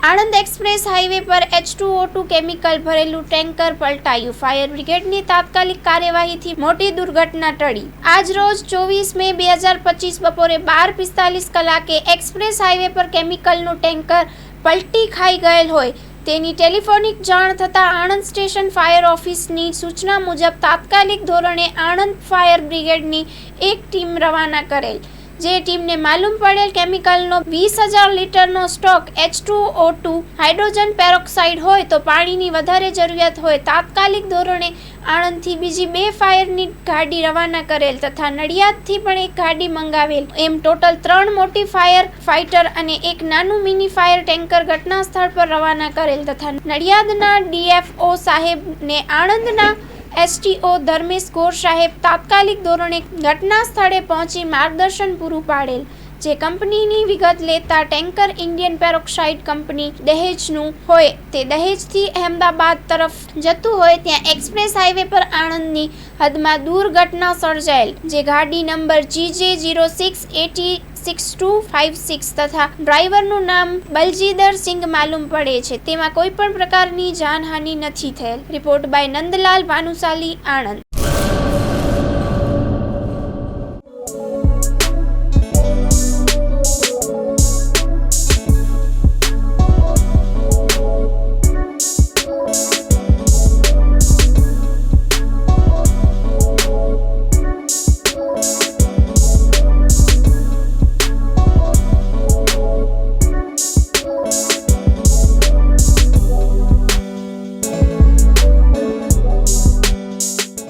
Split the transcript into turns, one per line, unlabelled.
Anand express highway પર H2O2 chemical ભરેલું tanker પલટાયું. Fire બ્રિગેડની તાત્કાલિક કાર્યવાહીથી મોટી દુર્ઘટના ટળી. આજ રોજ 24 મે 2025 બપોરે 12:45 કલાકે એક્સપ્રેસ હાઈવે પર કેમિકલનું ટેન્કર પલટી ખાઈ ગયેલ હોય તેની ટેલિફોનિક જાણ થતાં આણંદ સ્ટેશન ફાયર ઓફિસની સૂચના મુજબ તાત્કાલિક ધોરણે આણંદ ફાયર બ્રિગેડની એક ટીમ રવાના કરેલ. જે ટીમને માલુમ પડેલ કેમિકલનો 20,000 લીટરનો સ્ટોક H2O2 હાઇડ્રોજન પેરોક્સાઇડ હોય તો પાણીની વધારે જરૂરિયાત હોય તાત્કાલિક ધોરણે આણંદથી બીજી 2 ફાયરની ગાડી રવાના કરેલ તથા નડિયાદથી પણ એક ગાડી મંગાવેલ. એમ ટોટલ 3 મોટી ફાયર ફાઇટર અને એક નાનું મિની ફાયર ટેન્કર ઘટના સ્થળ પર રવાના કરેલ તથા નડિયાદના DFO સાહેબને આણંદના STO ધર્મેશ ગોર સાહેબ તાત્કાલિક ધોરણે ઘટના સ્થળે પહોંચી માર્ગદર્શન પૂરું પાડેલ. જે કંપનીની વિગત લેતા ટેન્કર ઇન્ડિયન પેરોક્સાઇડ કંપની દહેજનું હોય તે દહેજથી અહેમદાબાદ તરફ જતું હોય ત્યાં એક્સપ્રેસ હાઈવે પર આણંદની હદમાં દુર્ઘટના સર્જાયેલ. જે ગાડી નંબર GJ06806256 તથા ડ્રાઈવરનું નામ બલજીદર સિંઘ માલુમ પડે છે. તેમાં કોઈ પણ પ્રકારની જાનહાનિ નથી થયેલ. Report by Nandlal Bhanushali, Anand.